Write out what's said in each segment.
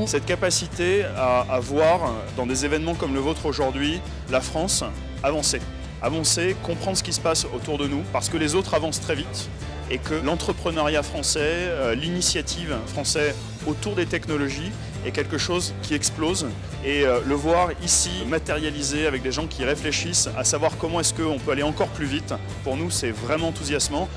cette capacité à voir, dans des événements comme le vôtre aujourd'hui, la France avancer. Avancer, comprendre ce qui se passe autour de nous, parce que les autres avancent très vite et que l'entrepreneuriat français, l'initiative française autour des technologies est quelque chose qui explose. Et le voir ici matérialisé avec des gens qui réfléchissent à savoir comment est-ce qu'on peut aller encore plus vite, pour nous c'est vraiment enthousiasmant.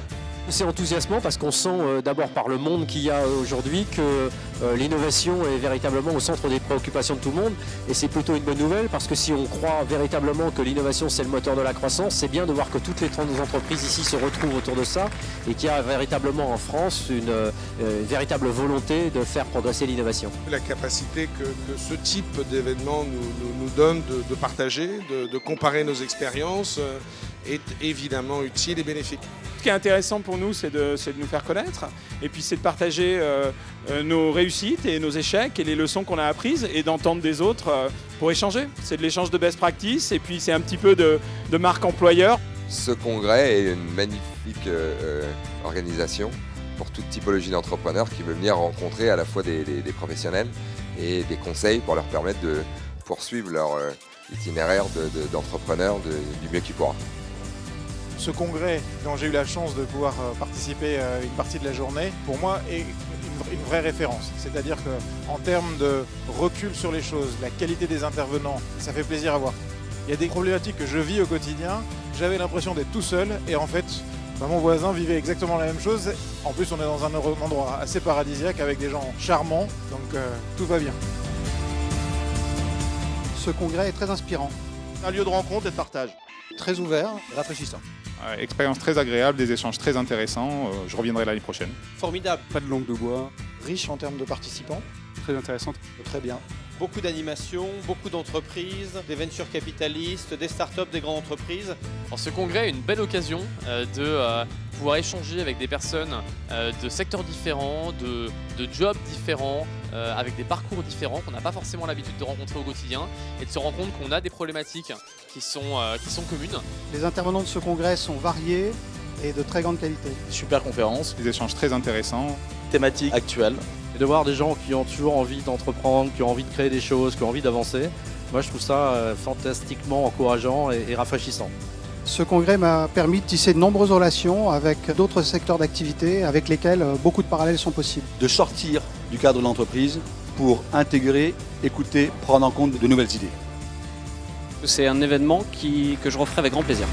C'est enthousiasmant parce qu'on sent d'abord par le monde qu'il y a aujourd'hui que l'innovation est véritablement au centre des préoccupations de tout le monde, et c'est plutôt une bonne nouvelle parce que si on croit véritablement que l'innovation c'est le moteur de la croissance, c'est bien de voir que toutes les entreprises ici se retrouvent autour de ça et qu'il y a véritablement en France une véritable volonté de faire progresser l'innovation. La capacité que ce type d'événement nous donne de partager, de comparer nos expériences est évidemment utile et bénéfique. Ce qui est intéressant pour nous, c'est de nous faire connaître, et puis c'est de partager nos réussites et nos échecs et les leçons qu'on a apprises, et d'entendre des autres pour échanger. C'est de l'échange de best practice, et puis c'est un petit peu de marque employeur. Ce congrès est une magnifique organisation pour toute typologie d'entrepreneurs qui veut venir rencontrer à la fois des professionnels et des conseils pour leur permettre de poursuivre leur itinéraire d'entrepreneur du mieux qu'ils pourra. Ce congrès dont j'ai eu la chance de pouvoir participer une partie de la journée, pour moi, est une vraie référence. C'est-à-dire qu'en termes de recul sur les choses, la qualité des intervenants, ça fait plaisir à voir. Il y a des problématiques que je vis au quotidien, j'avais l'impression d'être tout seul, et en fait, mon voisin vivait exactement la même chose. En plus, on est dans un endroit assez paradisiaque avec des gens charmants, donc tout va bien. Ce congrès est très inspirant. Un lieu de rencontre et de partage. Très ouvert, rafraîchissant. Expérience très agréable, des échanges très intéressants. Je reviendrai l'année prochaine. Formidable. Pas de langue de bois. Riche en termes de participants. Très intéressante. Très bien. Beaucoup d'animations, beaucoup d'entreprises, des ventures capitalistes, des startups, des grandes entreprises. Alors, ce congrès est une belle occasion de pouvoir échanger avec des personnes de secteurs différents, de jobs différents, avec des parcours différents qu'on n'a pas forcément l'habitude de rencontrer au quotidien, et de se rendre compte qu'on a des problématiques qui sont communes. Les intervenants de ce congrès sont variés et de très grande qualité. Super conférence. Des échanges très intéressants. Thématique actuelle. Et de voir des gens qui ont toujours envie d'entreprendre, qui ont envie de créer des choses, qui ont envie d'avancer. Moi je trouve ça fantastiquement encourageant et rafraîchissant. Ce congrès m'a permis de tisser de nombreuses relations avec d'autres secteurs d'activité avec lesquels beaucoup de parallèles sont possibles. De sortir du cadre de l'entreprise pour intégrer, écouter, prendre en compte de nouvelles idées. C'est un événement que je referai avec grand plaisir.